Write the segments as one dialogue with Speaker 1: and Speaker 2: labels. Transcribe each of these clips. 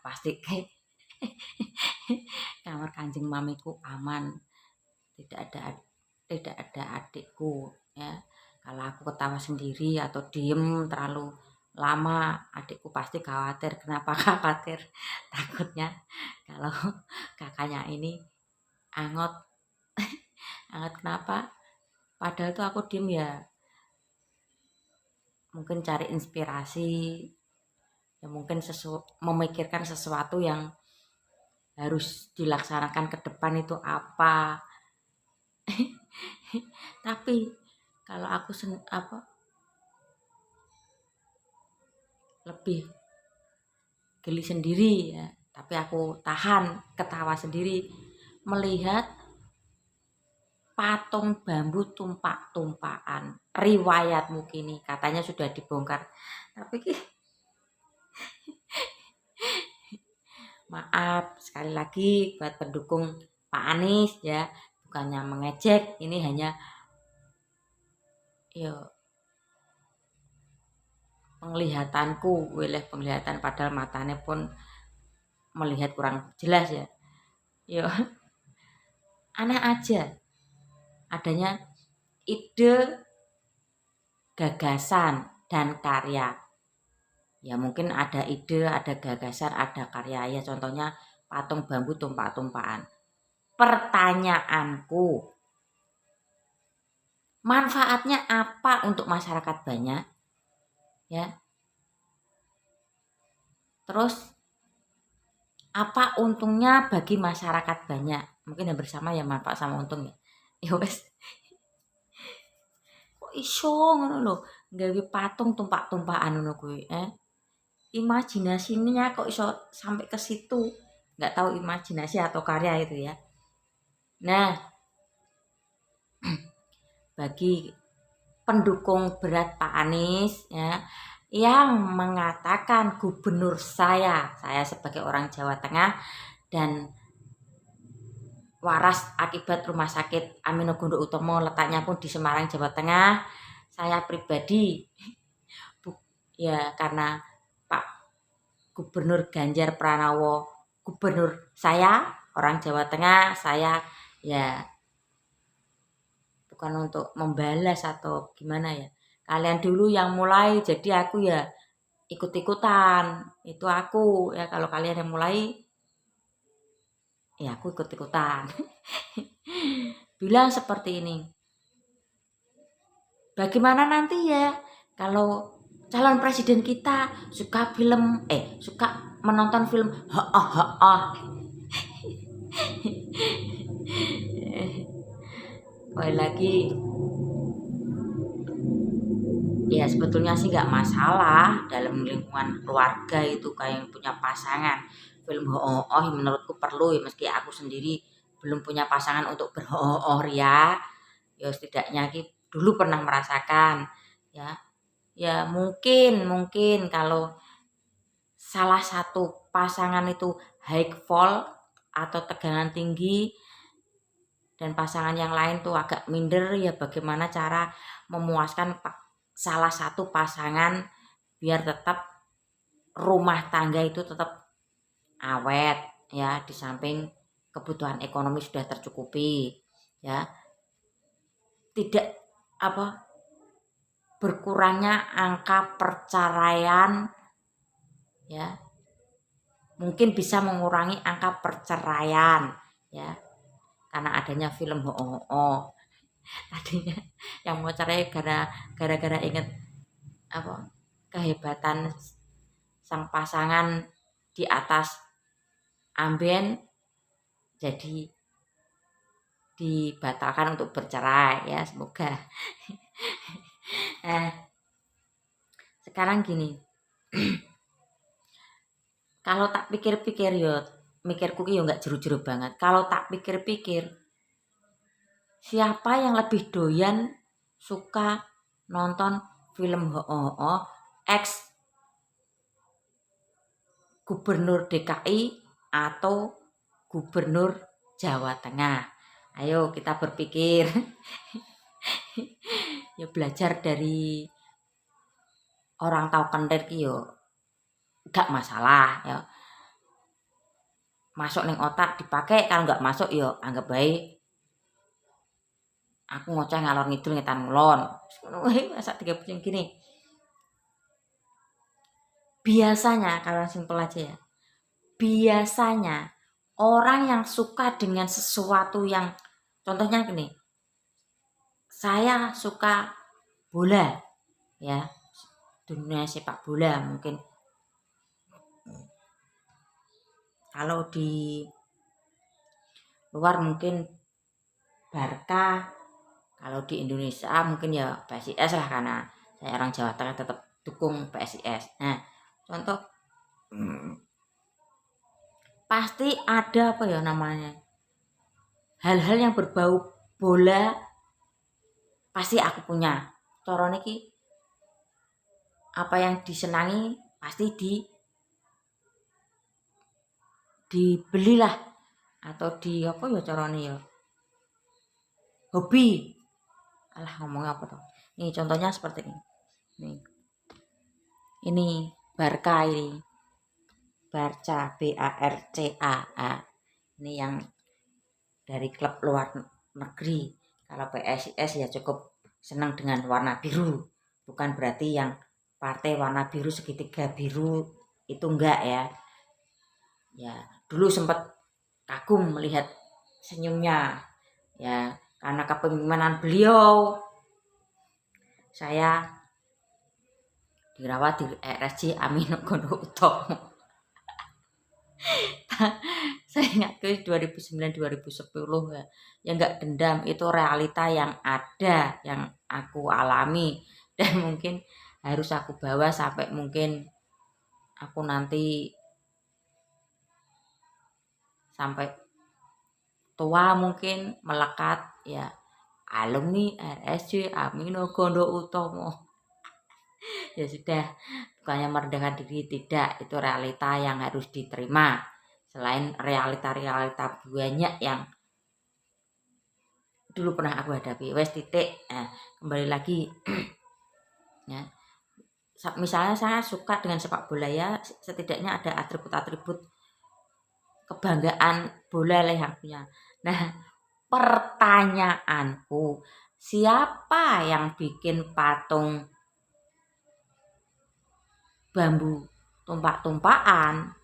Speaker 1: pastikan kamar Kanjeng mamiku aman, tidak ada adikku ya. Kalau aku ketawa sendiri atau diem terlalu lama, adikku pasti khawatir. Kenapa khawatir? Takutnya kalau kakaknya ini angot. Angot kenapa? Padahal tuh aku diem ya, mungkin cari inspirasi, ya mungkin memikirkan sesuatu yang harus dilaksanakan ke depan itu apa. Tapi kalau aku lebih geli sendiri ya, tapi aku tahan ketawa sendiri melihat patung bambu tumpak-tumpakan. Riwayat mungkin katanya sudah dibongkar. Tapi maaf sekali lagi buat pendukung Pak Anies ya, bukannya mengejek, ini hanya penglihatanku, penglihatan padahal matanya pun melihat kurang jelas ya. Aneh aja adanya ide, gagasan dan karya. Ya mungkin ada ide, ada gagasan, ada karya ya, contohnya patung bambu tumpak-tumpakan. Pertanyaanku, manfaatnya apa untuk masyarakat banyak? Ya. Terus apa untungnya bagi masyarakat banyak? Mungkin yang bersama ya manfaat sama untung ya. Ya wes. Kok iso ngono lho, gawe patung tumpak-tumpakan ngono kuwi, Imajinasinya kok iso sampai ke situ. Enggak tahu imajinasi atau karya itu ya. Nah, bagi pendukung berat Pak Anies ya, yang mengatakan gubernur saya sebagai orang Jawa Tengah dan waras akibat rumah sakit Aminogondo Utomo letaknya pun di Semarang, Jawa Tengah. Saya pribadi ya karena Pak Gubernur Ganjar Pranowo gubernur saya orang Jawa Tengah, saya ya bukan untuk membalas atau gimana ya. Kalian dulu yang mulai, jadi aku ya ikut-ikutan. Itu aku ya, kalau kalian yang mulai ya aku ikut-ikutan. Bilang seperti ini. Bagaimana nanti ya kalau calon presiden kita suka menonton film lagi ya sebetulnya sih nggak masalah dalam lingkungan keluarga itu kayak yang punya pasangan film menurutku perlu ya, meski aku sendiri belum punya pasangan untuk ya setidaknya dulu pernah merasakan ya mungkin kalau salah satu pasangan itu high fall atau tegangan tinggi dan pasangan yang lain tuh agak minder, ya bagaimana cara memuaskan salah satu pasangan biar tetap rumah tangga itu tetap awet ya, di samping kebutuhan ekonomi sudah tercukupi ya, tidak berkurangnya angka perceraian ya, mungkin bisa mengurangi angka perceraian ya karena adanya film tadinya yang mau cerai gara-gara inget kehebatan sang pasangan di atas amben, jadi dibatalkan untuk bercerai ya, semoga. Sekarang gini, kalau tak pikir-pikir mikirku yo nggak jeru-jeru banget. Kalau tak pikir-pikir, siapa yang lebih doyan suka nonton film ex gubernur DKI atau gubernur Jawa Tengah? Ayo kita berpikir. Ya belajar dari orang tahu kendir yo gak masalah ya. masuk ning otak dipakai, kalau nggak masuk ya anggap baik aku ngoceh ngalor ngidul ngetan ngulon. Ngono wae masa 3 pusing gini. Biasanya kalau simpel aja ya. Biasanya orang yang suka dengan sesuatu yang contohnya gini. Saya suka bola ya. Dunia sepak bola mungkin kalau di luar mungkin Barca, kalau di Indonesia mungkin ya PSIS lah karena saya orang Jawa Tengah tetap dukung PSIS. Nah, contoh pasti ada apa ya namanya? Hal-hal yang berbau bola pasti aku punya. Cara niki apa yang disenangi pasti dibelilah atau di apa ya carane ya? Hobi. Alah ngomongnya apa tuh? Nih contohnya seperti ini. Nih. Ini Barca ini. Barca BARCA. Ini yang dari klub luar negeri. Kalau PSIS ya cukup senang dengan warna biru. Bukan berarti yang partai warna biru segitiga biru itu enggak ya. Ya, dulu sempat kagum melihat senyumnya. Ya, karena kepemimpinan beliau saya dirawat di RSJ Aminogono Utomo. Saya ingat ke 2009-2010 ya. Ya enggak dendam, itu realita yang ada, yang aku alami dan mungkin harus aku bawa sampai mungkin aku nanti sampai tua mungkin melekat ya alumni RSJ Aminogono Utomo. Ya sudah, bukannya merendahkan diri, tidak, itu realita yang harus diterima. Selain realita-realita banyak yang dulu pernah aku hadapi, wes titik. Nah, kembali lagi ya. Misalnya saya suka dengan sepak bola ya, setidaknya ada atribut-atribut kebanggaan bola lah yang punya. Nah, pertanyaanku, siapa yang bikin patung bambu tumpak-tumpakan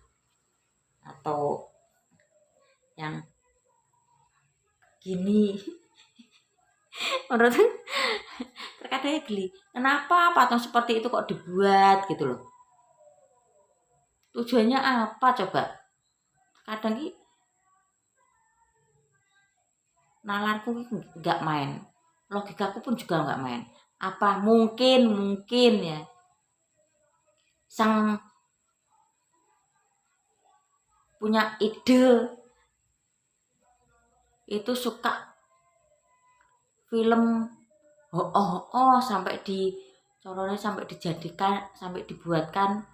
Speaker 1: atau yang gini? Menurut terkadang geli, kenapa patung seperti itu kok dibuat gitu loh? Tujuannya apa coba? Kadang ki nalarku nggak main, logikaku pun juga nggak main. Apa mungkin ya sang punya ide itu suka film sampai sampai dijadikan, sampai dibuatkan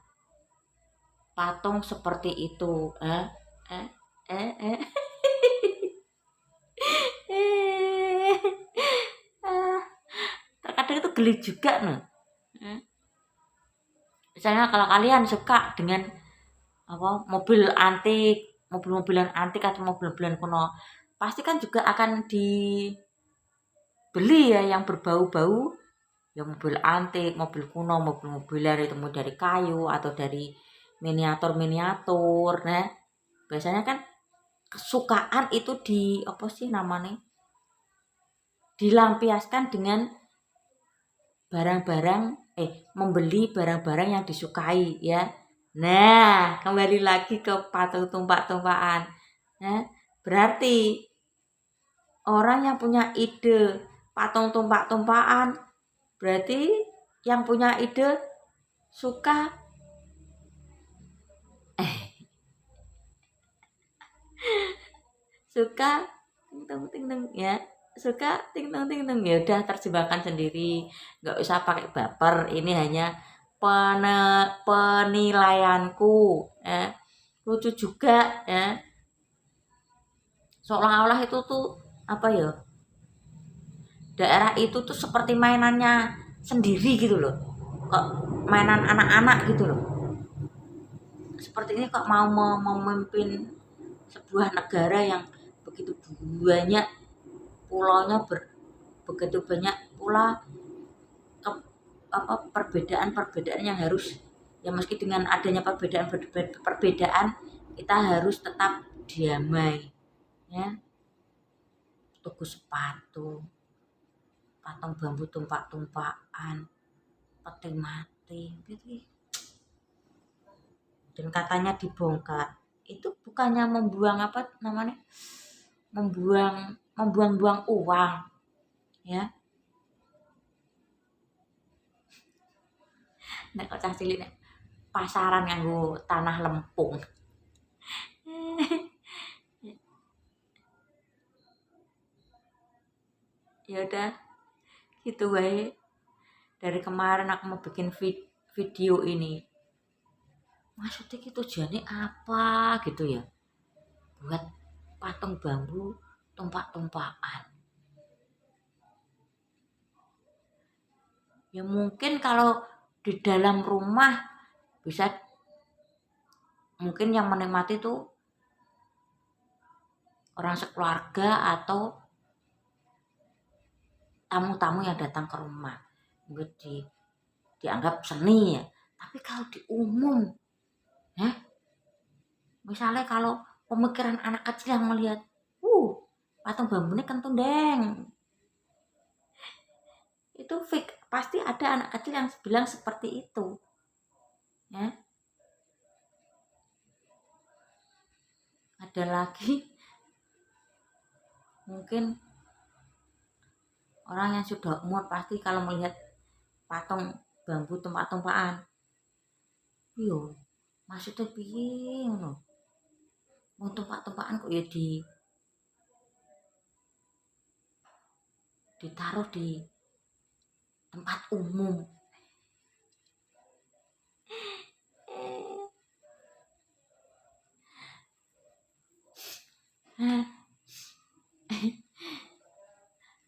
Speaker 1: patung seperti itu. Terkadang itu geli juga nih. Misalnya kalau kalian suka dengan apa mobil antik, mobil-mobilan antik atau mobil-mobilan kuno, pasti kan juga akan dibeli ya yang berbau-bau ya mobil antik, mobil kuno, mobil-mobilan itu mau dari kayu atau dari miniatur. Nah, biasanya kan kesukaan itu di apa sih namanya? Dilampiaskan dengan membeli barang-barang yang disukai ya. Nah, kembali lagi ke patung tumpak-tumpakan. Nah, berarti orang yang punya ide patung tumpak-tumpakan berarti yang punya ide suka suka ting ya, suka ting ya udah terjemahkan sendiri, nggak usah pakai baper. Ini hanya penilaianku ya. Lucu juga ya, seolah-olah itu tuh apa ya, daerah itu tuh seperti mainannya sendiri gitu loh, kok mainan anak-anak gitu loh. Seperti ini kok mau memimpin sebuah negara yang begitu banyak pulaunya, begitu banyak pula perbedaan-perbedaan yang harus, ya meski dengan adanya perbedaan kita harus tetap damai, ya. Tuku sepatu, patung bambu tumpak-tumpakan, peti mati gitu. Dan katanya dibongkar, itu bukannya membuang membuang-buang uang, ya. Nek cah cilik nek pasaran nganggo tanah lempung. Ya udah, gitu wae. Dari kemarin aku mau bikin video ini. Maksudnya itu tujuannya apa gitu ya? Buat patung bambu tumpak-tumpakan. Ya mungkin kalau di dalam rumah bisa, mungkin yang menikmati itu orang sekeluarga atau tamu-tamu yang datang ke rumah. Mungkin dianggap seni ya. Tapi kalau di umum, ya, misalnya kalau pemikiran anak kecil yang melihat, patung bambu ini kentun deng, itu fake, pasti ada anak kecil yang bilang seperti itu, ya. Ada lagi mungkin orang yang sudah umur pasti kalau melihat patung bambu tumpak-tumpakan, yo maksudnya piye ngono, mau tumpak-tumpakan kok ya ditaruh di tempat umum.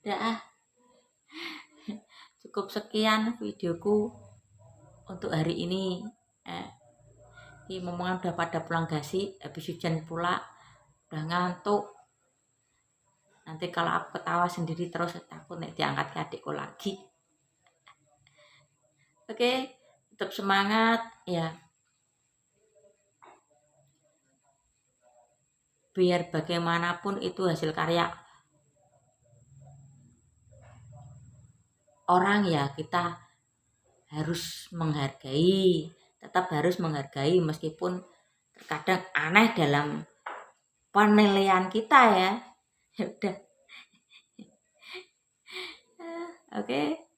Speaker 1: Dah, cukup sekian videoku untuk hari ini. Ini momongan udah pada pulang gasi, habis hujan pula, udah ngantuk. Nanti kalau aku ketawa sendiri terus takut nek diangkat ke adikku lagi. Oke, tetap semangat ya. Biar bagaimanapun itu hasil karya orang ya, kita harus menghargai, tetap harus menghargai meskipun terkadang aneh dalam penilaian kita ya. Ya udah. Oke.